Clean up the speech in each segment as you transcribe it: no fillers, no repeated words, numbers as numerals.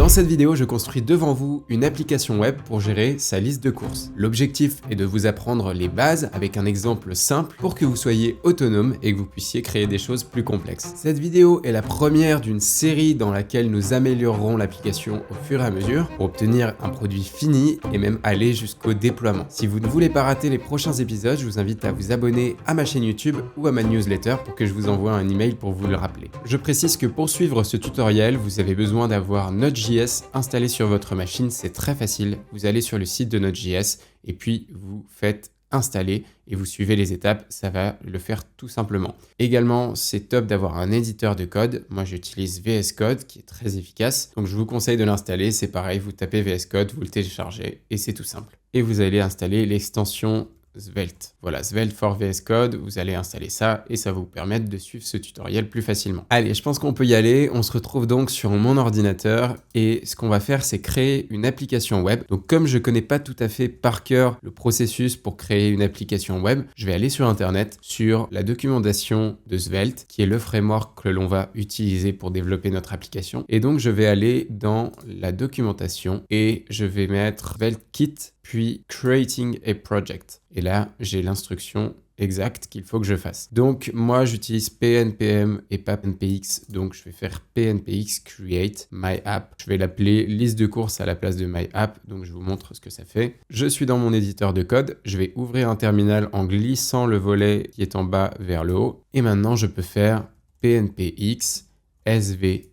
Dans cette vidéo, je construis devant vous une application web pour gérer sa liste de courses. L'objectif est de vous apprendre les bases avec un exemple simple pour que vous soyez autonome et que vous puissiez créer des choses plus complexes. Cette vidéo est la première d'une série dans laquelle nous améliorerons l'application au fur et à mesure pour obtenir un produit fini et même aller jusqu'au déploiement. Si vous ne voulez pas rater les prochains épisodes, je vous invite à vous abonner à ma chaîne YouTube ou à ma newsletter pour que je vous envoie un email pour vous le rappeler. Je précise que pour suivre ce tutoriel, vous avez besoin d'avoir Node.js installé sur votre machine, c'est très facile. Vous allez sur le site de Node.js et puis vous faites installer et vous suivez les étapes, ça va le faire tout simplement. Également, c'est top d'avoir un éditeur de code. Moi, j'utilise VS Code qui est très efficace. Donc, je vous conseille de l'installer. C'est pareil, vous tapez VS Code, vous le téléchargez et c'est tout simple. Et vous allez installer l'extension Svelte. Voilà, Svelte for VS Code, vous allez installer ça et ça va vous permettre de suivre ce tutoriel plus facilement. Allez, je pense qu'on peut y aller. On se retrouve donc sur mon ordinateur et ce qu'on va faire, c'est créer une application web. Donc comme je connais pas tout à fait par cœur le processus pour créer une application web, je vais aller sur Internet, sur la documentation de Svelte, qui est le framework que l'on va utiliser pour développer notre application. Et donc je vais aller dans la documentation et je vais mettre Svelte Kit puis Creating a Project. Et là, j'ai l'instruction exacte qu'il faut que je fasse. Donc, moi, j'utilise PNPM et pas NPX. Donc, je vais faire PNPX Create My App. Je vais l'appeler liste de courses à la place de My App. Donc, je vous montre ce que ça fait. Je suis dans mon éditeur de code. Je vais ouvrir un terminal en glissant le volet qui est en bas vers le haut. Et maintenant, je peux faire PNPX SV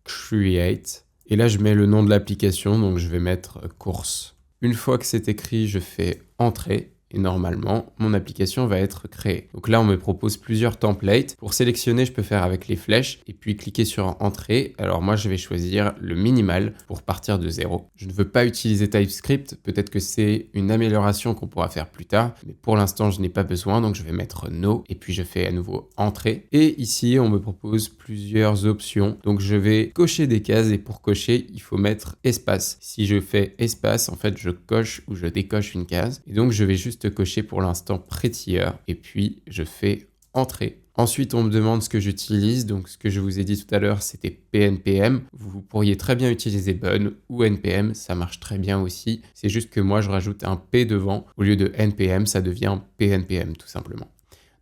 Create. Et là, je mets le nom de l'application. Donc, je vais mettre course. Une fois que c'est écrit, je fais Entrée et normalement, mon application va être créée. Donc là, on me propose plusieurs templates. Pour sélectionner, je peux faire avec les flèches et puis cliquer sur Entrée. Alors moi, je vais choisir le minimal pour partir de 0. Je ne veux pas utiliser TypeScript. Peut-être que c'est une amélioration qu'on pourra faire plus tard. Mais pour l'instant, je n'ai pas besoin. Donc je vais mettre No et puis je fais à nouveau Entrée. Et ici, on me propose plusieurs options. Donc je vais cocher des cases et pour cocher, il faut mettre espace. Si je fais espace, en fait, je coche ou je décoche une case. Et donc je vais juste cocher pour l'instant Prettier et puis je fais Entrée. Ensuite, on me demande ce que j'utilise. Donc, ce que je vous ai dit tout à l'heure, c'était PNPM. Vous pourriez très bien utiliser Bun ou NPM. Ça marche très bien aussi. C'est juste que moi, je rajoute un P devant. Au lieu de NPM, ça devient PNPM tout simplement.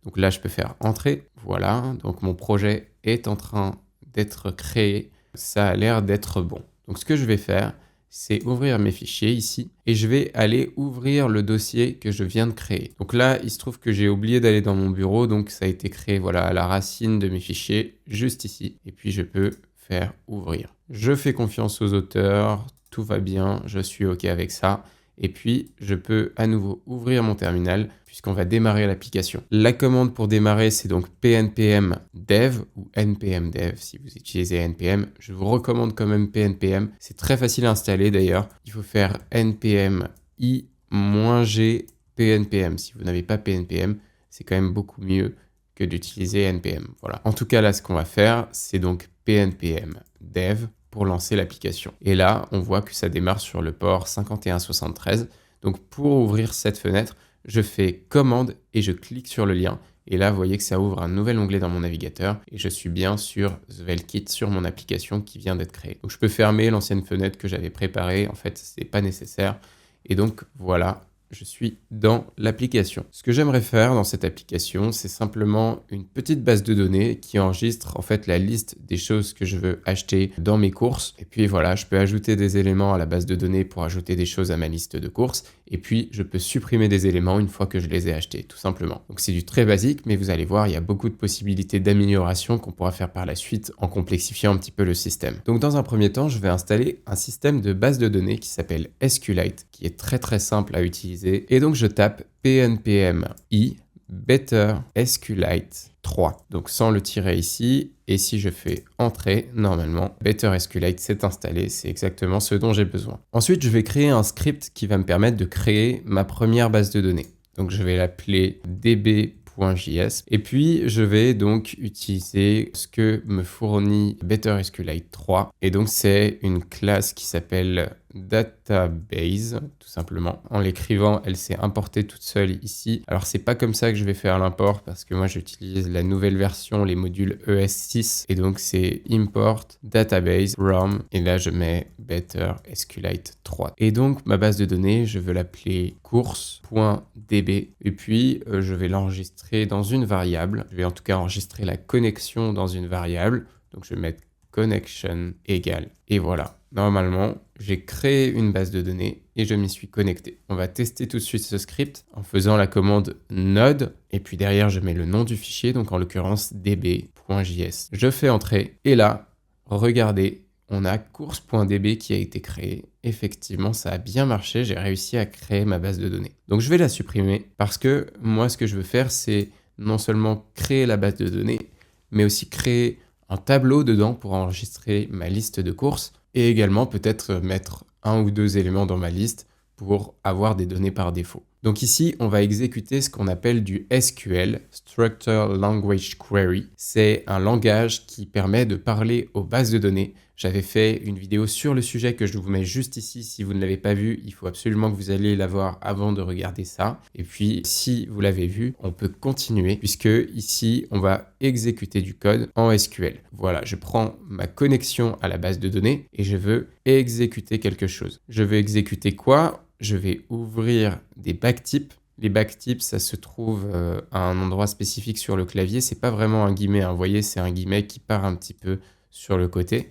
Donc là, je peux faire Entrée. Voilà. Donc, mon projet est en train d'être créé. Ça a l'air d'être bon. Donc, ce que je vais faire, c'est ouvrir mes fichiers ici et je vais aller ouvrir le dossier que je viens de créer. Donc là, il se trouve que j'ai oublié d'aller dans mon bureau, donc ça a été créé voilà, à la racine de mes fichiers, juste ici. Et puis je peux faire ouvrir. Je fais confiance aux auteurs, tout va bien, je suis OK avec ça. Et puis, je peux à nouveau ouvrir mon terminal puisqu'on va démarrer l'application. La commande pour démarrer, c'est donc pnpm dev ou npm dev si vous utilisez npm. Je vous recommande quand même pnpm. C'est très facile à installer d'ailleurs. Il faut faire npm i-g pnpm. Si vous n'avez pas pnpm, c'est quand même beaucoup mieux que d'utiliser npm. Voilà. En tout cas, là, ce qu'on va faire, c'est donc pnpm dev pour lancer l'application. Et là, on voit que ça démarre sur le port 5173. Donc, pour ouvrir cette fenêtre, je fais commande et je clique sur le lien. Et là, vous voyez que ça ouvre un nouvel onglet dans mon navigateur et je suis bien sur SvelteKit, sur mon application qui vient d'être créée. Donc, je peux fermer l'ancienne fenêtre que j'avais préparée. En fait, c'est pas nécessaire. Et donc, voilà, je suis dans l'application. Ce que j'aimerais faire dans cette application, c'est simplement une petite base de données qui enregistre en fait la liste des choses que je veux acheter dans mes courses. Et puis voilà, je peux ajouter des éléments à la base de données pour ajouter des choses à ma liste de courses. Et puis, je peux supprimer des éléments une fois que je les ai achetés, tout simplement. Donc, c'est du très basique, mais vous allez voir, il y a beaucoup de possibilités d'amélioration qu'on pourra faire par la suite en complexifiant un petit peu le système. Donc, dans un premier temps, je vais installer un système de base de données qui s'appelle SQLite, qui est très très simple à utiliser. Et donc, je tape pnpm i Better SQLite 3. Donc sans le tiret ici. Et si je fais Entrée, normalement, Better SQLite s'est installé. C'est exactement ce dont j'ai besoin. Ensuite, je vais créer un script qui va me permettre de créer ma première base de données. Donc je vais l'appeler db.js. Et puis, je vais donc utiliser ce que me fournit Better SQLite 3. Et donc, c'est une classe qui s'appelle database, tout simplement. En l'écrivant, elle s'est importée toute seule ici. Alors, c'est pas comme ça que je vais faire l'import parce que moi, j'utilise la nouvelle version, les modules ES6. Et donc, c'est import database from. Et là, je mets better SQLite 3. Et donc, ma base de données, je veux l'appeler course.db. Et puis, je vais l'enregistrer dans une variable. Je vais en tout cas enregistrer la connexion dans une variable. Donc, je vais mettre connection égale. Et voilà. Normalement, j'ai créé une base de données et je m'y suis connecté. On va tester tout de suite ce script en faisant la commande node et puis derrière, je mets le nom du fichier, donc en l'occurrence db.js. Je fais entrer et là, regardez, on a course.db qui a été créé. Effectivement, ça a bien marché. J'ai réussi à créer ma base de données. Donc, je vais la supprimer parce que moi, ce que je veux faire, c'est non seulement créer la base de données, mais aussi créer un tableau dedans pour enregistrer ma liste de courses et également peut-être mettre un ou deux éléments dans ma liste pour avoir des données par défaut. Donc ici, on va exécuter ce qu'on appelle du SQL, Structured Language Query. C'est un langage qui permet de parler aux bases de données. J'avais fait une vidéo sur le sujet que je vous mets juste ici. Si vous ne l'avez pas vue, il faut absolument que vous alliez la voir avant de regarder ça. Et puis, si vous l'avez vu, on peut continuer puisque ici, on va exécuter du code en SQL. Voilà, je prends ma connexion à la base de données et je veux exécuter quelque chose. Je veux exécuter quoi ? Je vais ouvrir des backtips. Les backtips, ça se trouve à un endroit spécifique sur le clavier. C'est pas vraiment un guillemet, hein. Vous voyez, c'est un guillemet qui part un petit peu sur le côté.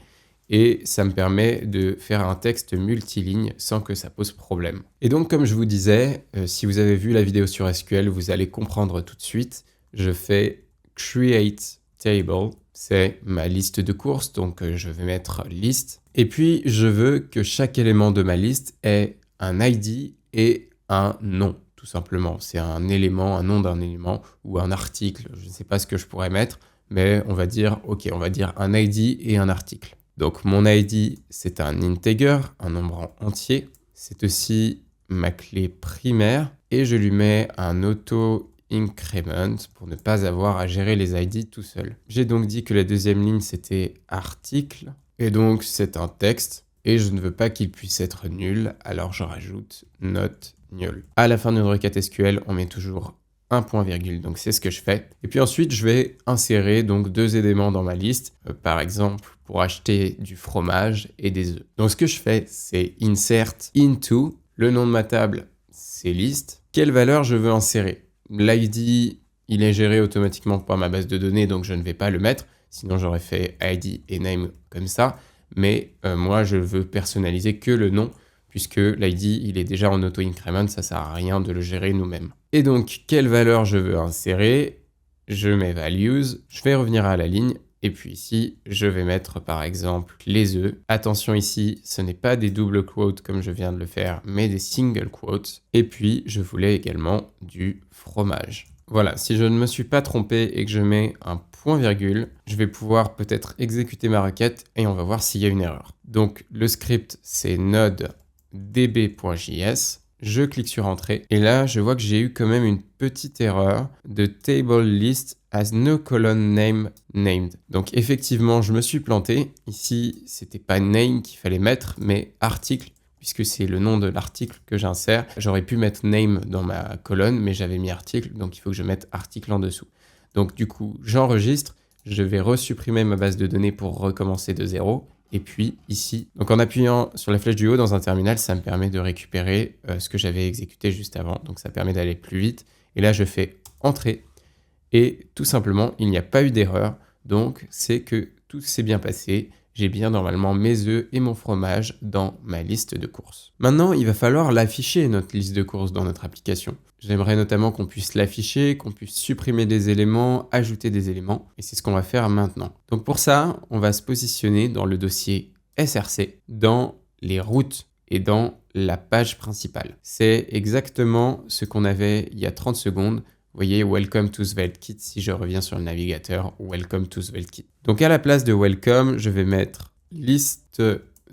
Et ça me permet de faire un texte multiligne sans que ça pose problème. Et donc, comme je vous disais, si vous avez vu la vidéo sur SQL, vous allez comprendre tout de suite. Je fais create table. C'est ma liste de courses, donc je vais mettre liste. Et puis, je veux que chaque élément de ma liste ait un ID et un nom, tout simplement. C'est un élément, un nom d'un élément ou un article. Je ne sais pas ce que je pourrais mettre, mais on va dire, OK, on va dire un ID et un article. Donc, mon ID, c'est un integer, un nombre entier. C'est aussi ma clé primaire et je lui mets un auto-increment pour ne pas avoir à gérer les ID tout seul. J'ai donc dit que la deuxième ligne, c'était article et donc c'est un texte. Et je ne veux pas qu'il puisse être nul, alors je rajoute not null. À la fin d'une requête SQL, on met toujours un point virgule, donc c'est ce que je fais. Et puis ensuite, je vais insérer donc deux éléments dans ma liste, par exemple pour acheter du fromage et des œufs. Donc ce que je fais, c'est insert into, le nom de ma table, c'est liste. Quelle valeur je veux insérer? L'ID, il est géré automatiquement par ma base de données, donc je ne vais pas le mettre, sinon j'aurais fait ID et name comme ça. Mais moi, je veux personnaliser que le nom, puisque l'ID, il est déjà en auto-increment, ça sert à rien de le gérer nous-mêmes. Et donc, quelle valeur je veux insérer? Je mets values, je vais revenir à la ligne, et puis ici, je vais mettre par exemple les œufs. Attention ici, ce n'est pas des double quotes comme je viens de le faire, mais des single quotes. Et puis, je voulais également du fromage. Voilà, si je ne me suis pas trompé et que je mets un point virgule, je vais pouvoir peut-être exécuter ma requête et on va voir s'il y a une erreur. Donc le script, c'est node db.js. Je clique sur entrée et là, je vois que j'ai eu quand même une petite erreur de table list has no colon name named. Donc effectivement, je me suis planté. Ici, c'était pas name qu'il fallait mettre, mais article, puisque c'est le nom de l'article que j'insère. J'aurais pu mettre name dans ma colonne, mais j'avais mis article, donc il faut que je mette article en dessous. Donc du coup, j'enregistre, je vais resupprimer ma base de données pour recommencer de zéro. Et puis ici, donc en appuyant sur la flèche du haut dans un terminal, ça me permet de récupérer ce que j'avais exécuté juste avant. Donc ça permet d'aller plus vite. Et là, je fais entrer. Et tout simplement, il n'y a pas eu d'erreur. Donc c'est que tout s'est bien passé. J'ai bien normalement mes œufs et mon fromage dans ma liste de courses. Maintenant, il va falloir l'afficher, notre liste de courses dans notre application. J'aimerais notamment qu'on puisse l'afficher, qu'on puisse supprimer des éléments, ajouter des éléments, et c'est ce qu'on va faire maintenant. Donc pour ça, on va se positionner dans le dossier SRC, dans les routes et dans la page principale. C'est exactement ce qu'on avait il y a 30 secondes. Vous voyez, Welcome to SvelteKit, si je reviens sur le navigateur, Welcome to SvelteKit. Donc à la place de Welcome, je vais mettre liste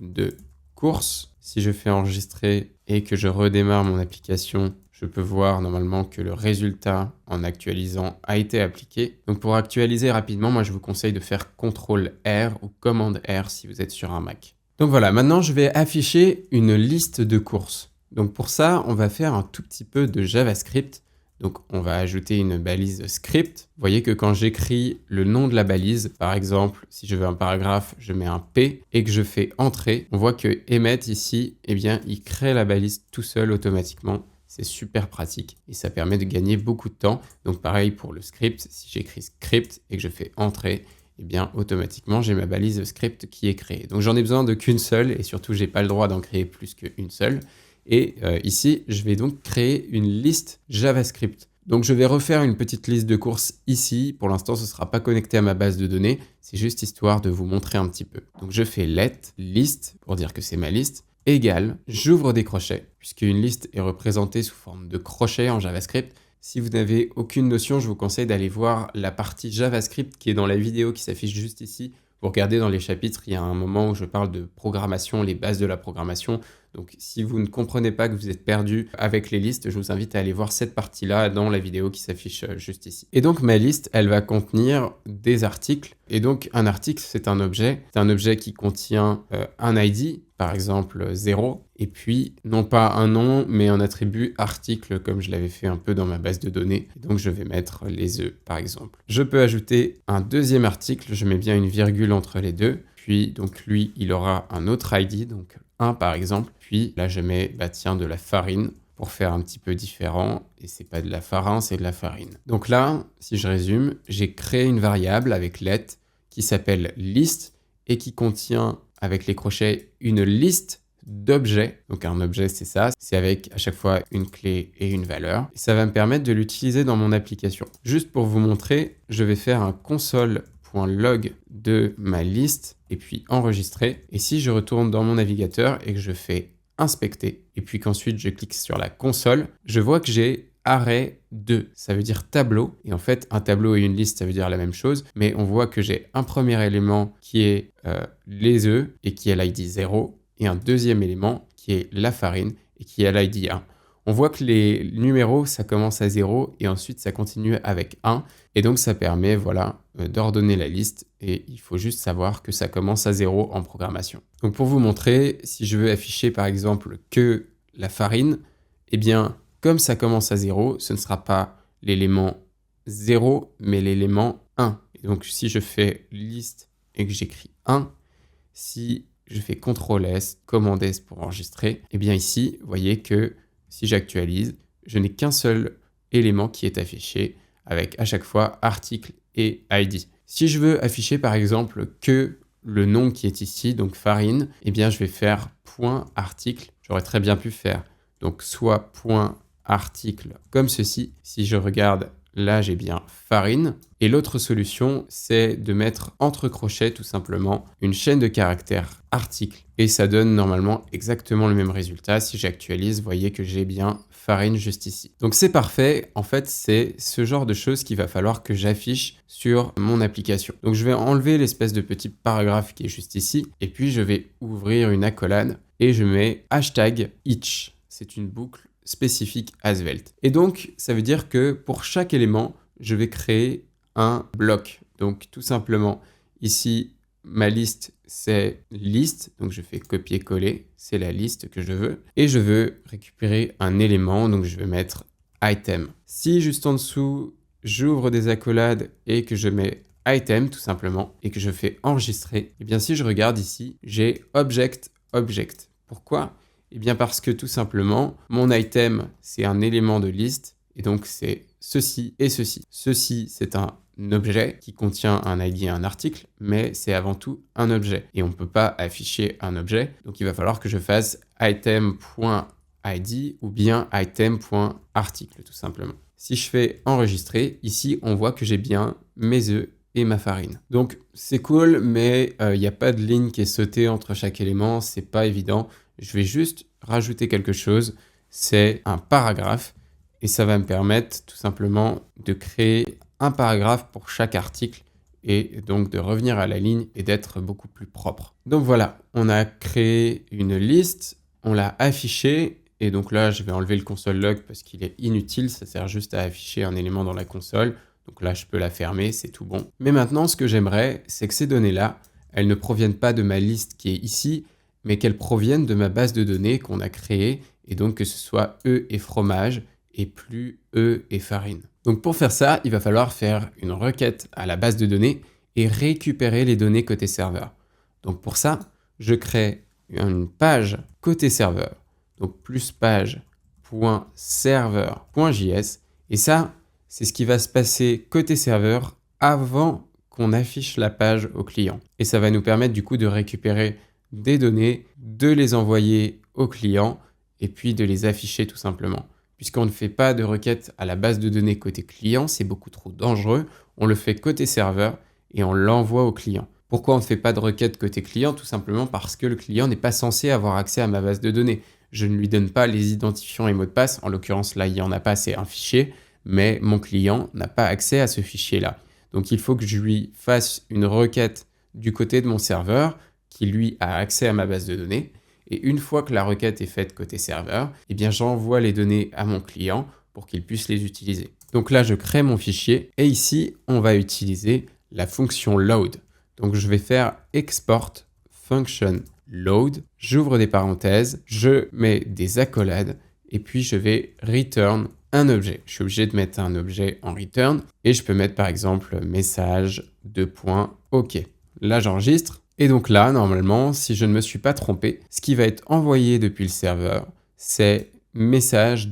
de courses. Si je fais enregistrer et que je redémarre mon application, je peux voir normalement que le résultat en actualisant a été appliqué. Donc pour actualiser rapidement, moi je vous conseille de faire CTRL-R ou commande-R si vous êtes sur un Mac. Donc voilà, maintenant je vais afficher une liste de courses. Donc pour ça, on va faire un tout petit peu de JavaScript. Donc on va ajouter une balise script. Vous voyez que quand j'écris le nom de la balise, par exemple, si je veux un paragraphe, je mets un P et que je fais entrer, on voit que Emmet ici, eh bien, il crée la balise tout seul automatiquement. C'est super pratique et ça permet de gagner beaucoup de temps. Donc pareil pour le script, si j'écris script et que je fais entrer, eh bien automatiquement j'ai ma balise script qui est créée. Donc j'en ai besoin de qu'une seule et surtout j'ai pas le droit d'en créer plus qu'une seule. Et ici, je vais donc créer une liste JavaScript. Donc je vais refaire une petite liste de courses ici. Pour l'instant, ce ne sera pas connecté à ma base de données. C'est juste histoire de vous montrer un petit peu. Donc je fais let, liste, pour dire que c'est ma liste, égale, j'ouvre des crochets, puisqu'une liste est représentée sous forme de crochets en JavaScript. Si vous n'avez aucune notion, je vous conseille d'aller voir la partie JavaScript qui est dans la vidéo qui s'affiche juste ici. Vous regardez dans les chapitres, il y a un moment où je parle de programmation, les bases de la programmation. Donc si vous ne comprenez pas, que vous êtes perdu avec les listes, je vous invite à aller voir cette partie-là dans la vidéo qui s'affiche juste ici. Et donc ma liste, elle va contenir des articles. Et donc un article, c'est un objet. C'est un objet qui contient un ID, par exemple 0, et puis non pas un nom, mais un attribut article, comme je l'avais fait un peu dans ma base de données. Et donc je vais mettre les œufs, par exemple. Je peux ajouter un deuxième article, je mets bien une virgule entre les deux. Puis donc lui, il aura un autre ID, donc 1 par exemple. Puis là, je mets de la farine pour faire un petit peu différent. Et c'est pas de la farine, c'est de la farine. Donc là, si je résume, j'ai créé une variable avec let qui s'appelle list et qui contient avec les crochets une liste d'objets. Donc un objet, c'est ça. C'est avec à chaque fois une clé et une valeur. Et ça va me permettre de l'utiliser dans mon application. Juste pour vous montrer, je vais faire un console.log de ma liste et puis enregistrer. Et si je retourne dans mon navigateur et que je fais inspecter et puis qu'ensuite je clique sur la console, je vois que j'ai array 2. Ça veut dire tableau. Et en fait, un tableau et une liste, ça veut dire la même chose. Mais on voit que j'ai un premier élément qui est les œufs et qui est l'ID 0 et un deuxième élément qui est la farine et qui est l'ID 1. On voit que les numéros, ça commence à 0 et ensuite ça continue avec 1. Et donc ça permet d'ordonner la liste et il faut juste savoir que ça commence à 0 en programmation. Donc pour vous montrer, si je veux afficher par exemple que la farine, eh bien comme ça commence à 0, ce ne sera pas l'élément 0 mais l'élément 1. Et donc si je fais liste et que j'écris 1, si je fais CTRL-S, commande-S pour enregistrer, eh bien ici, vous voyez que si j'actualise, je n'ai qu'un seul élément qui est affiché avec à chaque fois article et ID. Si je veux afficher par exemple que le nom qui est ici, donc farine, eh bien je vais faire .article. J'aurais très bien pu faire donc soit .article comme ceci. Si je regarde, là j'ai bien farine. Et l'autre solution, c'est de mettre entre crochets tout simplement une chaîne de caractères article. Et ça donne normalement exactement le même résultat. Si j'actualise, vous voyez que j'ai bien farine juste ici. Donc c'est parfait. En fait, c'est ce genre de choses qu'il va falloir que j'affiche sur mon application. Donc je vais enlever l'espèce de petit paragraphe qui est juste ici. Et puis je vais ouvrir une accolade et je mets hashtag each. C'est une boucle spécifique à Svelte. Et donc, ça veut dire que pour chaque élément, je vais créer un bloc. Donc tout simplement, ici, ma liste, c'est liste. Donc je fais copier-coller, c'est la liste que je veux. Et je veux récupérer un élément, donc je vais mettre item. Si juste en dessous, j'ouvre des accolades et que je mets item tout simplement et que je fais enregistrer, et bien si je regarde ici, j'ai object. Pourquoi ? Eh bien parce que tout simplement, mon item, c'est un élément de liste et donc c'est ceci et ceci. Ceci, c'est un objet qui contient un ID et un article, mais c'est avant tout un objet. Et on ne peut pas afficher un objet, donc il va falloir que je fasse item.id ou bien item.article tout simplement. Si je fais enregistrer, ici on voit que j'ai bien mes œufs et ma farine. Donc c'est cool, mais il n'y a pas de ligne qui est sautée entre chaque élément, c'est pas évident. Je vais juste rajouter quelque chose, c'est un paragraphe, et ça va me permettre tout simplement de créer un paragraphe pour chaque article, et donc de revenir à la ligne et d'être beaucoup plus propre. Donc voilà, on a créé une liste, on l'a affichée, et donc là je vais enlever le console log parce qu'il est inutile, ça sert juste à afficher un élément dans la console. Donc là, je peux la fermer, c'est tout bon. Mais maintenant, ce que j'aimerais, c'est que ces données-là, elles ne proviennent pas de ma liste qui est ici, mais qu'elles proviennent de ma base de données qu'on a créée, et donc que ce soit œufs et fromage, et plus œufs et farine. Donc pour faire ça, il va falloir faire une requête à la base de données et récupérer les données côté serveur. Donc pour ça, je crée une page côté serveur, donc plus page.serveur.js, et ça, c'est ce qui va se passer côté serveur avant qu'on affiche la page au client. Et ça va nous permettre du coup de récupérer des données, de les envoyer au client et puis de les afficher tout simplement. Puisqu'on ne fait pas de requête à la base de données côté client, c'est beaucoup trop dangereux, on le fait côté serveur et on l'envoie au client. Pourquoi on ne fait pas de requête côté client? Tout simplement parce que le client n'est pas censé avoir accès à ma base de données. Je ne lui donne pas les identifiants et mots de passe, en l'occurrence là il n'y en a pas, c'est un fichier, mais mon client n'a pas accès à ce fichier-là. Donc il faut que je lui fasse une requête du côté de mon serveur qui lui a accès à ma base de données. Et une fois que la requête est faite côté serveur, eh bien j'envoie les données à mon client pour qu'il puisse les utiliser. Donc là, je crée mon fichier et ici, on va utiliser la fonction load. Donc je vais faire export function load, j'ouvre des parenthèses, je mets des accolades et puis je vais return un objet. Je suis obligé de mettre un objet en return et je peux mettre par exemple message OK. Là, j'enregistre. Et donc là, normalement, si je ne me suis pas trompé, ce qui va être envoyé depuis le serveur, c'est message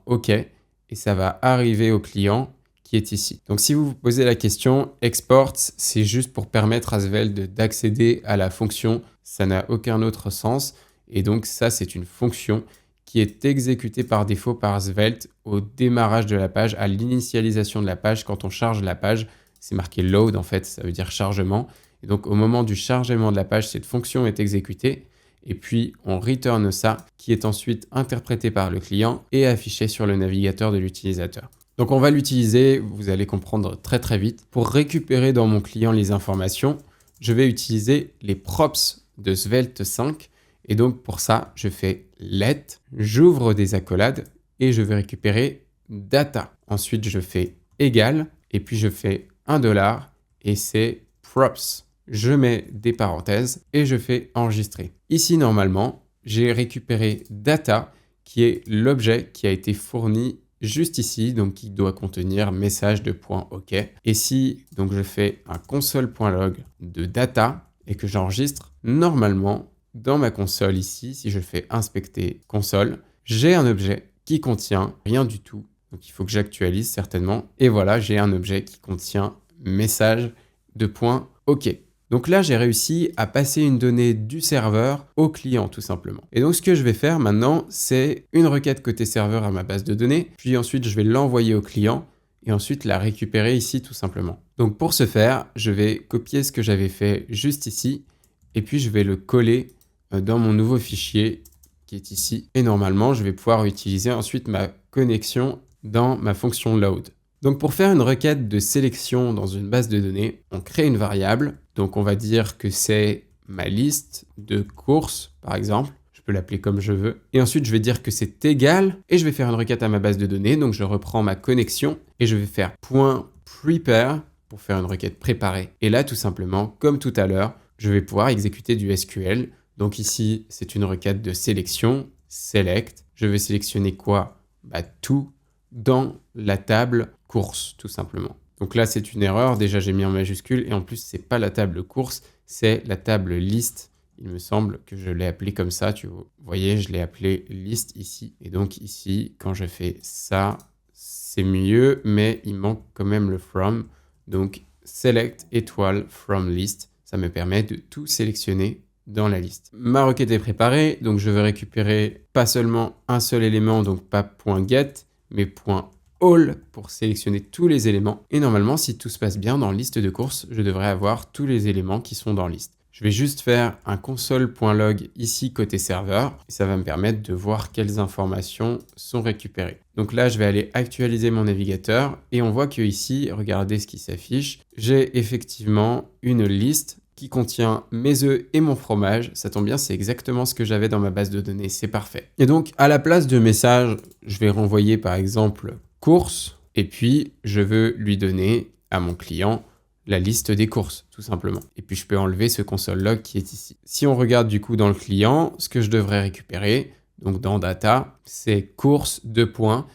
OK et ça va arriver au client qui est ici. Donc si vous vous posez la question, export, c'est juste pour permettre à Svelte d'accéder à la fonction, ça n'a aucun autre sens. Et donc ça, c'est une fonction qui est exécutée par défaut par Svelte au démarrage de la page, à l'initialisation de la page. Quand on charge la page, c'est marqué load en fait, ça veut dire chargement. Et donc, au moment du chargement de la page, cette fonction est exécutée et puis on return ça qui est ensuite interprété par le client et affiché sur le navigateur de l'utilisateur. Donc, on va l'utiliser, vous allez comprendre très très vite. Pour récupérer dans mon client les informations, je vais utiliser les props de Svelte 5 et donc pour ça, je fais let, j'ouvre des accolades et je vais récupérer data. Ensuite, je fais égal et puis je fais $, et c'est props. Je mets des parenthèses et je fais enregistrer. Ici, normalement, j'ai récupéré data qui est l'objet qui a été fourni juste ici, donc qui doit contenir message de .ok. Et si donc je fais un console.log de data et que j'enregistre, normalement, dans ma console ici, si je fais inspecter console, j'ai un objet qui contient rien du tout. Donc il faut que j'actualise certainement. Et voilà, j'ai un objet qui contient message de .ok. Donc là, j'ai réussi à passer une donnée du serveur au client, tout simplement. Et donc, ce que je vais faire maintenant, c'est une requête côté serveur à ma base de données, puis ensuite, je vais l'envoyer au client et ensuite la récupérer ici, tout simplement. Donc, pour ce faire, je vais copier ce que j'avais fait juste ici et puis je vais le coller dans mon nouveau fichier qui est ici. Et normalement, je vais pouvoir utiliser ensuite ma connexion dans ma fonction load. Donc pour faire une requête de sélection dans une base de données, on crée une variable. Donc on va dire que c'est ma liste de courses, par exemple. Je peux l'appeler comme je veux. Et ensuite, je vais dire que c'est égal. Et je vais faire une requête à ma base de données. Donc je reprends ma connexion et je vais faire .prepare pour faire une requête préparée. Et là, tout simplement, comme tout à l'heure, je vais pouvoir exécuter du SQL. Donc ici, c'est une requête de sélection, select. Je vais sélectionner quoi? Tout dans la table course, tout simplement. Donc là, c'est une erreur. Déjà, j'ai mis en majuscule et en plus, c'est pas la table course, c'est la table liste. Il me semble que je l'ai appelé comme ça. Tu voyez, je l'ai appelé liste ici. Et donc ici, quand je fais ça, c'est mieux, mais il manque quand même le from. Donc select étoile from list, ça me permet de tout sélectionner dans la liste. Ma requête est préparée, donc je vais récupérer pas seulement un seul élément, donc pas .get, mais .all pour sélectionner tous les éléments. Et normalement, si tout se passe bien dans liste de courses, je devrais avoir tous les éléments qui sont dans liste. Je vais juste faire un console.log ici côté serveur et ça va me permettre de voir quelles informations sont récupérées. Donc là, je vais aller actualiser mon navigateur et on voit que ici, regardez ce qui s'affiche. J'ai effectivement une liste qui contient mes œufs et mon fromage. Ça tombe bien, c'est exactement ce que j'avais dans ma base de données, c'est parfait. Et donc, à la place de message, je vais renvoyer par exemple course et puis je veux lui donner à mon client la liste des courses, tout simplement. Et puis je peux enlever ce console log qui est ici. Si on regarde du coup dans le client, ce que je devrais récupérer, donc dans data, c'est courses 2 points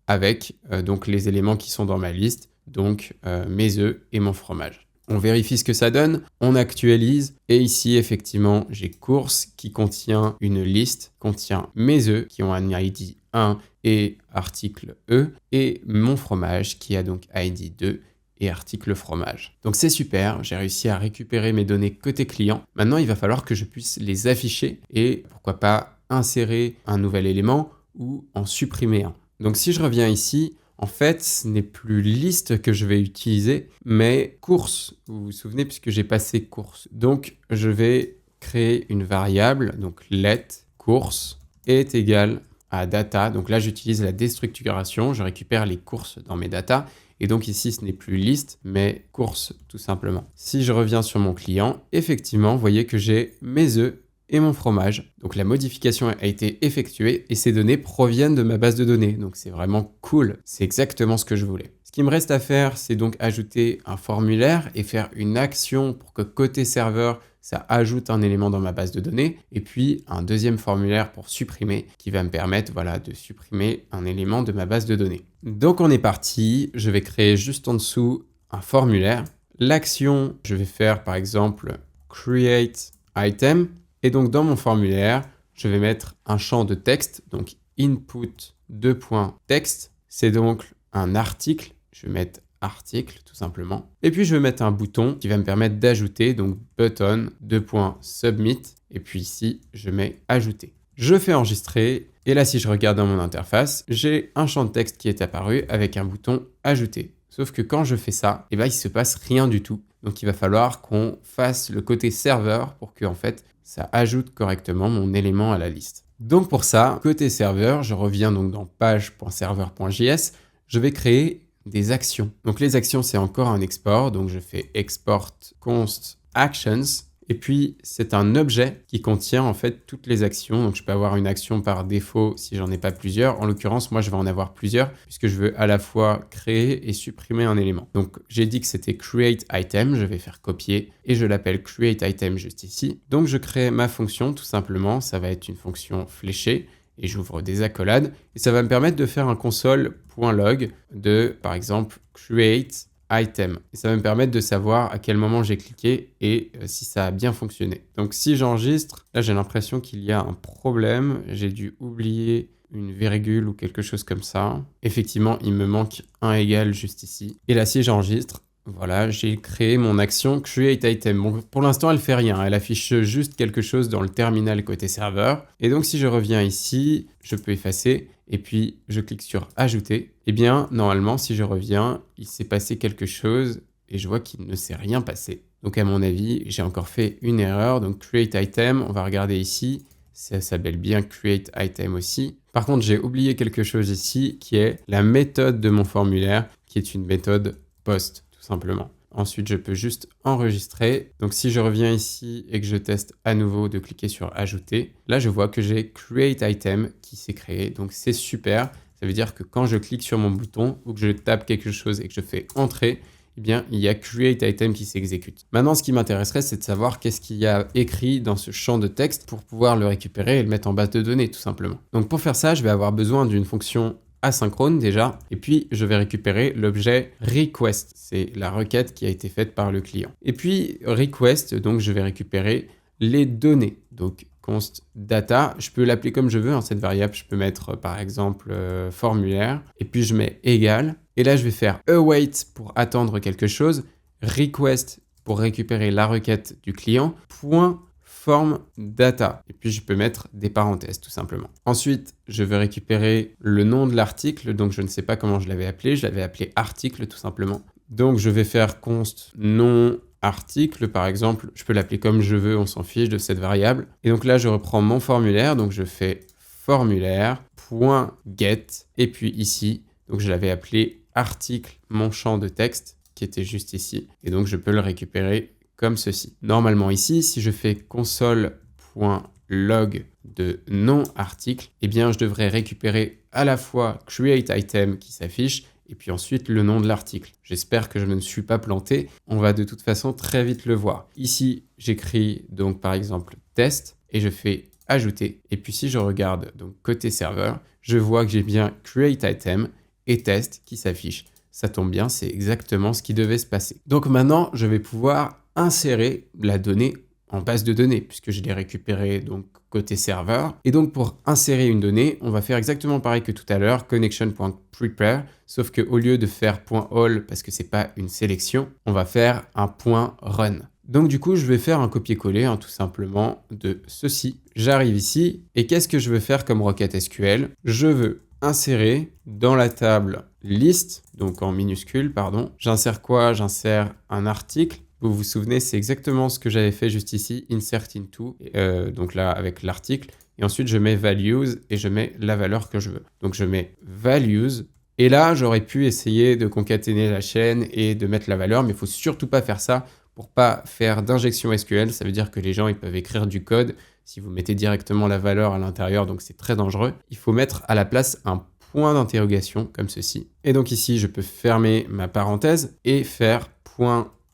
avec donc les éléments qui sont dans ma liste, donc mes œufs et mon fromage. On vérifie ce que ça donne, on actualise et ici effectivement j'ai courses qui contient une liste, contient mes œufs qui ont un ID 1 et article E et mon fromage qui a donc ID 2 et article fromage. Donc c'est super, j'ai réussi à récupérer mes données côté client. Maintenant il va falloir que je puisse les afficher et pourquoi pas insérer un nouvel élément ou en supprimer un. Donc si je reviens ici, en fait, ce n'est plus liste que je vais utiliser, mais course. Vous vous souvenez, puisque j'ai passé course. Donc, je vais créer une variable, donc let course est égal à data. Donc là, j'utilise la déstructuration, je récupère les courses dans mes data. Et donc ici, ce n'est plus liste, mais course tout simplement. Si je reviens sur mon client, effectivement, vous voyez que j'ai mes œufs et mon fromage. Donc la modification a été effectuée et ces données proviennent de ma base de données. Donc c'est vraiment cool. C'est exactement ce que je voulais. Ce qui me reste à faire, c'est donc ajouter un formulaire et faire une action pour que côté serveur, ça ajoute un élément dans ma base de données. Et puis un deuxième formulaire pour supprimer qui va me permettre de supprimer un élément de ma base de données. Donc on est parti. Je vais créer juste en dessous un formulaire. L'action, je vais faire par exemple create item. Et donc, dans mon formulaire, je vais mettre un champ de texte, donc input 2.text. C'est donc un article. Je vais mettre article, tout simplement. Et puis, je vais mettre un bouton qui va me permettre d'ajouter, donc button 2.submit. Et puis ici, je mets ajouter. Je fais enregistrer. Et là, si je regarde dans mon interface, j'ai un champ de texte qui est apparu avec un bouton ajouter. Sauf que quand je fais ça, il ne se passe rien du tout. Donc, il va falloir qu'on fasse le côté serveur pour que, en fait, ça ajoute correctement mon élément à la liste. Donc pour ça, côté serveur, je reviens donc dans page.serveur.js, je vais créer des actions. Donc les actions, c'est encore un export, donc je fais export const actions, et puis c'est un objet qui contient en fait toutes les actions. Donc je peux avoir une action par défaut si j'en ai pas plusieurs. En l'occurrence, moi je vais en avoir plusieurs puisque je veux à la fois créer et supprimer un élément. Donc j'ai dit que c'était create item, je vais faire copier et je l'appelle create item juste ici. Donc je crée ma fonction tout simplement, ça va être une fonction fléchée et j'ouvre des accolades et ça va me permettre de faire un console.log de par exemple create item. Et ça va me permettre de savoir à quel moment j'ai cliqué et si ça a bien fonctionné. Donc si j'enregistre, là j'ai l'impression qu'il y a un problème. J'ai dû oublier une virgule ou quelque chose comme ça. Effectivement, il me manque un égal juste ici. Et là si j'enregistre, voilà, j'ai créé mon action create item. Bon, pour l'instant, elle fait rien. Elle affiche juste quelque chose dans le terminal côté serveur. Et donc, si je reviens ici, je peux effacer. Et puis, je clique sur ajouter. Eh bien, normalement, si je reviens, il s'est passé quelque chose et je vois qu'il ne s'est rien passé. Donc, à mon avis, j'ai encore fait une erreur. Donc, create item, on va regarder ici. Ça s'appelle bien create item aussi. Par contre, j'ai oublié quelque chose ici qui est la méthode de mon formulaire, qui est une méthode post. Simplement. Ensuite, je peux juste enregistrer. Donc, si je reviens ici et que je teste à nouveau de cliquer sur ajouter, là, je vois que j'ai create item qui s'est créé. Donc, c'est super. Ça veut dire que quand je clique sur mon bouton ou que je tape quelque chose et que je fais entrer, eh bien, il y a create item qui s'exécute. Maintenant, ce qui m'intéresserait, c'est de savoir qu'est-ce qu'il y a écrit dans ce champ de texte pour pouvoir le récupérer et le mettre en base de données, tout simplement. Donc, pour faire ça, je vais avoir besoin d'une fonction asynchrone déjà, et puis je vais récupérer l'objet request, c'est la requête qui a été faite par le client. Et puis request, donc je vais récupérer les données, donc const data, je peux l'appeler comme je veux, cette variable, je peux mettre par exemple formulaire, et puis je mets égal, et là je vais faire await pour attendre quelque chose, request pour récupérer la requête du client, point form data. Et puis, je peux mettre des parenthèses, tout simplement. Ensuite, je vais récupérer le nom de l'article. Donc, je ne sais pas comment je l'avais appelé. Je l'avais appelé article, tout simplement. Donc, je vais faire const nom article, par exemple. Je peux l'appeler comme je veux, on s'en fiche de cette variable. Et donc là, je reprends mon formulaire. Donc, je fais formulaire.get. Et puis ici, donc je l'avais appelé article, mon champ de texte, qui était juste ici. Et donc, je peux le récupérer comme ceci. Normalement ici, si je fais console.log de non-article, eh bien je devrais récupérer à la fois create item qui s'affiche et puis ensuite le nom de l'article. J'espère que je ne me suis pas planté. On va de toute façon très vite le voir. Ici, j'écris donc par exemple test et je fais ajouter. Et puis si je regarde donc côté serveur, je vois que j'ai bien create item et test qui s'affichent. Ça tombe bien, c'est exactement ce qui devait se passer. Donc maintenant, je vais pouvoir insérer la donnée en base de données puisque je l'ai récupérée donc côté serveur. Et donc pour insérer une donnée, on va faire exactement pareil que tout à l'heure, connection.prepare, sauf qu'au lieu de faire .all parce que c'est pas une sélection, on va faire un .run. Donc du coup, je vais faire un copier-coller tout simplement de ceci. J'arrive ici et qu'est-ce que je veux faire comme requête SQL? Je veux insérer dans la table list, donc en minuscule, pardon. J'insère quoi? J'insère un article. Vous vous souvenez, c'est exactement ce que j'avais fait juste ici, insert into, donc là avec l'article. Et ensuite, je mets values et je mets la valeur que je veux. Donc je mets values. Et là, j'aurais pu essayer de concaténer la chaîne et de mettre la valeur, mais il ne faut surtout pas faire ça pour pas faire d'injection SQL. Ça veut dire que les gens ils peuvent écrire du code si vous mettez directement la valeur à l'intérieur, donc c'est très dangereux. Il faut mettre à la place un point d'interrogation comme ceci. Et donc ici, je peux fermer ma parenthèse et faire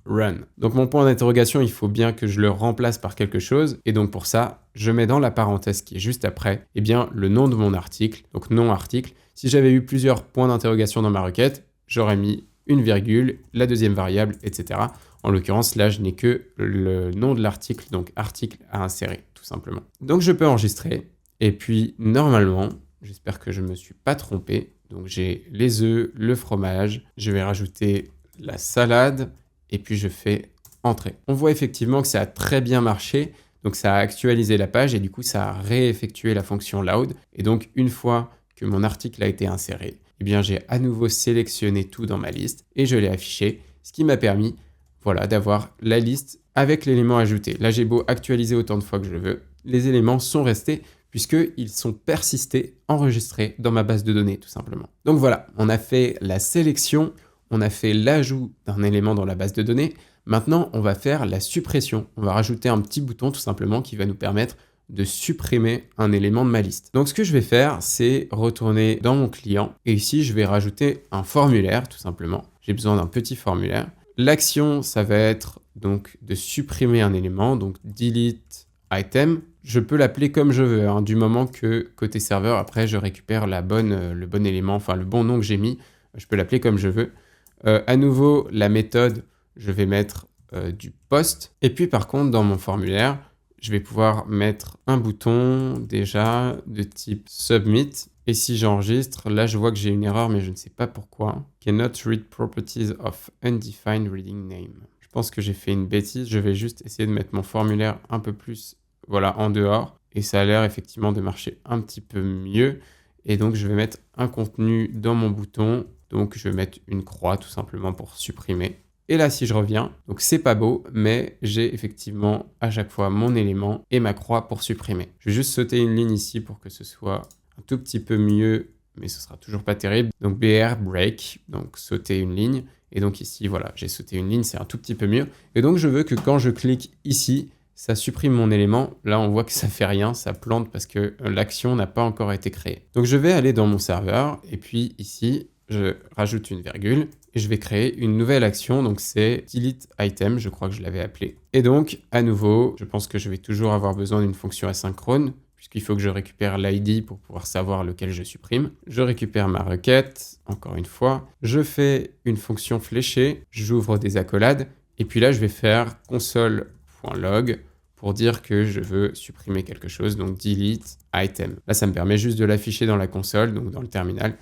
.run. Donc mon point d'interrogation, il faut bien que je le remplace par quelque chose. Et donc pour ça, je mets dans la parenthèse qui est juste après, eh bien le nom de mon article, donc nom article. Si j'avais eu plusieurs points d'interrogation dans ma requête, j'aurais mis une virgule, la deuxième variable, etc. En l'occurrence, là, je n'ai que le nom de l'article, donc article à insérer, tout simplement. Donc, je peux enregistrer. Et puis, normalement, j'espère que je ne me suis pas trompé. Donc, j'ai les œufs, le fromage. Je vais rajouter la salade. Et puis, je fais entrer. On voit effectivement que ça a très bien marché. Donc, ça a actualisé la page et du coup, ça a réeffectué la fonction load. Et donc, une fois que mon article a été inséré, eh bien, j'ai à nouveau sélectionné tout dans ma liste et je l'ai affiché, ce qui m'a permis d'avoir la liste avec l'élément ajouté. Là, j'ai beau actualiser autant de fois que je veux, les éléments sont restés puisqu'ils sont persistés, enregistrés dans ma base de données, tout simplement. Donc voilà, on a fait la sélection, on a fait l'ajout d'un élément dans la base de données. Maintenant, on va faire la suppression. On va rajouter un petit bouton, tout simplement, qui va nous permettre de supprimer un élément de ma liste. Donc ce que je vais faire, c'est retourner dans mon client et ici, je vais rajouter un formulaire, tout simplement. J'ai besoin d'un petit formulaire. L'action, ça va être donc de supprimer un élément, donc delete item. Je peux l'appeler comme je veux, du moment que côté serveur, après, je récupère le bon élément, enfin le bon nom que j'ai mis. Je peux l'appeler comme je veux. À nouveau, la méthode, je vais mettre du post. Et puis par contre, dans mon formulaire, je vais pouvoir mettre un bouton déjà de type submit. Et si j'enregistre, là je vois que j'ai une erreur, mais je ne sais pas pourquoi. Cannot read properties of undefined reading name. Je pense que j'ai fait une bêtise. Je vais juste essayer de mettre mon formulaire un peu plus en dehors. Et ça a l'air effectivement de marcher un petit peu mieux. Et donc je vais mettre un contenu dans mon bouton. Donc je vais mettre une croix tout simplement pour supprimer. Et là, si je reviens, donc c'est pas beau, mais j'ai effectivement à chaque fois mon élément et ma croix pour supprimer. Je vais juste sauter une ligne ici pour que ce soit un tout petit peu mieux, mais ce sera toujours pas terrible. Donc BR, break, donc sauter une ligne. Et donc ici, voilà, j'ai sauté une ligne, c'est un tout petit peu mieux. Et donc je veux que quand je clique ici, ça supprime mon élément. Là, on voit que ça fait rien, ça plante parce que l'action n'a pas encore été créée. Donc je vais aller dans mon serveur et puis ici, je rajoute une virgule et je vais créer une nouvelle action. Donc c'est delete item, je crois que je l'avais appelé. Et donc, à nouveau, je pense que je vais toujours avoir besoin d'une fonction asynchrone puisqu'il faut que je récupère l'ID pour pouvoir savoir lequel je supprime. Je récupère ma requête, encore une fois. Je fais une fonction fléchée, j'ouvre des accolades et puis là, je vais faire console.log pour dire que je veux supprimer quelque chose, donc delete item. Là, ça me permet juste de l'afficher dans la console, donc dans le terminal,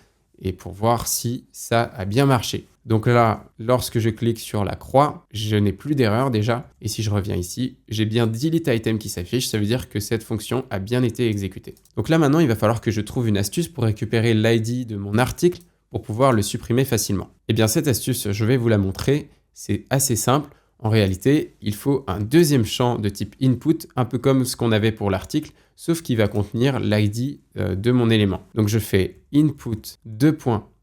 et pour voir si ça a bien marché. Donc là, lorsque je clique sur la croix, je n'ai plus d'erreur déjà. Et si je reviens ici, j'ai bien delete item qui s'affiche. Ça veut dire que cette fonction a bien été exécutée. Donc là, maintenant, il va falloir que je trouve une astuce pour récupérer l'ID de mon article pour pouvoir le supprimer facilement. Eh bien, cette astuce, je vais vous la montrer. C'est assez simple. En réalité, il faut un deuxième champ de type input, un peu comme ce qu'on avait pour l'article, sauf qu'il va contenir l'ID de mon élément. Donc je fais input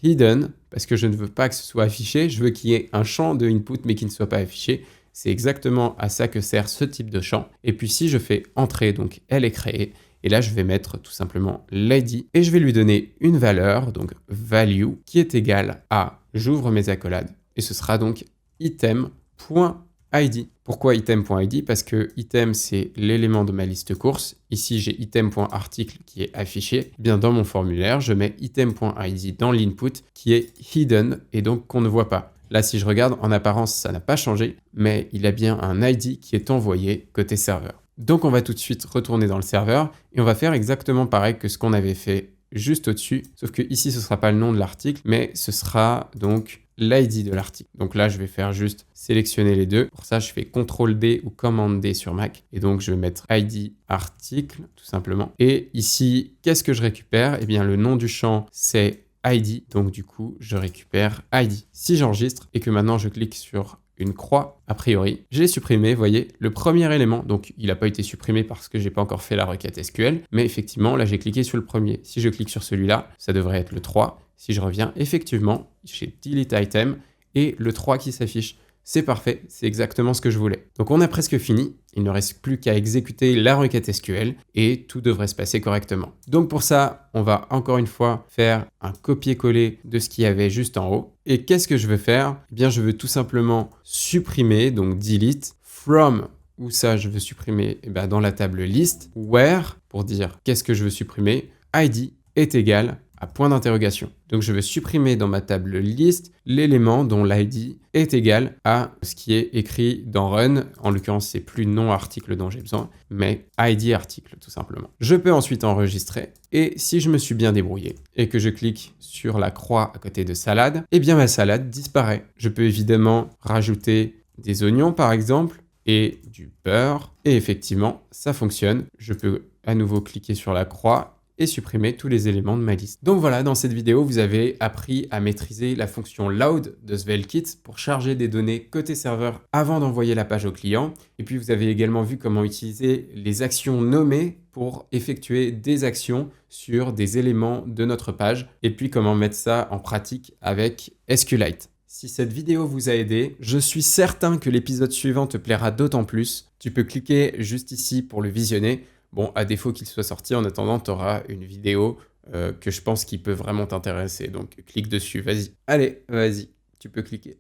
hidden, parce que je ne veux pas que ce soit affiché, je veux qu'il y ait un champ de input mais qui ne soit pas affiché. C'est exactement à ça que sert ce type de champ. Et puis si je fais entrer, donc elle est créée, Et là, je vais mettre tout simplement l'ID et je vais lui donner une valeur, donc value, qui est égale à, j'ouvre mes accolades, et ce sera donc item.id. Pourquoi item.id? Parce que item, c'est l'élément de ma liste course. Ici, j'ai item.article qui est affiché. Eh bien, dans mon formulaire, je mets item.id dans l'input qui est hidden et donc qu'on ne voit pas. Là, si je regarde, en apparence, ça n'a pas changé, mais il y a bien un ID qui est envoyé côté serveur. Donc, on va tout de suite retourner dans le serveur et on va faire exactement pareil que ce qu'on avait fait juste au-dessus, sauf que ici, ce ne sera pas le nom de l'article, mais ce sera donc l'ID de l'article. Donc là, je vais faire juste sélectionner les deux. Pour ça, je fais CTRL-D ou Command-D sur Mac. Et donc, je vais mettre ID article, tout simplement. Et ici, qu'est-ce que je récupère? Eh bien, le nom du champ, c'est ID. Donc, du coup, je récupère ID. Si j'enregistre et que maintenant, je clique sur une croix, a priori, je l'ai supprimé, vous voyez, le premier élément, donc il n'a pas été supprimé parce que j'ai pas encore fait la requête SQL, mais effectivement, là j'ai cliqué sur le premier. Si je clique sur celui-là, ça devrait être le 3. Si je reviens, effectivement, j'ai delete item et le 3 qui s'affiche. C'est parfait, c'est exactement ce que je voulais. Donc on a presque fini, il ne reste plus qu'à exécuter la requête SQL et tout devrait se passer correctement. Donc pour ça, on va encore une fois faire un copier-coller de ce qu'il y avait juste en haut. Et qu'est-ce que je veux faire? Eh bien je veux tout simplement supprimer, donc delete, from, où ça je veux supprimer dans la table list, where, pour dire qu'est-ce que je veux supprimer, id est égal à point d'interrogation. Donc je vais supprimer dans ma table liste l'élément dont l'id est égal à ce qui est écrit dans run. En l'occurrence, c'est plus nom article dont j'ai besoin, mais id article tout simplement. Je peux ensuite enregistrer et si je me suis bien débrouillé et que je clique sur la croix à côté de salade, eh bien ma salade disparaît. Je peux évidemment rajouter des oignons par exemple et du beurre et effectivement ça fonctionne. Je peux à nouveau cliquer sur la croix et supprimer tous les éléments de ma liste. Donc voilà, dans cette vidéo, vous avez appris à maîtriser la fonction load de SvelteKit pour charger des données côté serveur avant d'envoyer la page au client. Et puis vous avez également vu comment utiliser les actions nommées pour effectuer des actions sur des éléments de notre page et puis comment mettre ça en pratique avec SQLite. Si cette vidéo vous a aidé, je suis certain que l'épisode suivant te plaira d'autant plus. Tu peux cliquer juste ici pour le visionner. Bon, à défaut qu'il soit sorti, en attendant, tu auras une vidéo que je pense qui peut vraiment t'intéresser. Donc, clique dessus, vas-y. Allez, vas-y, tu peux cliquer.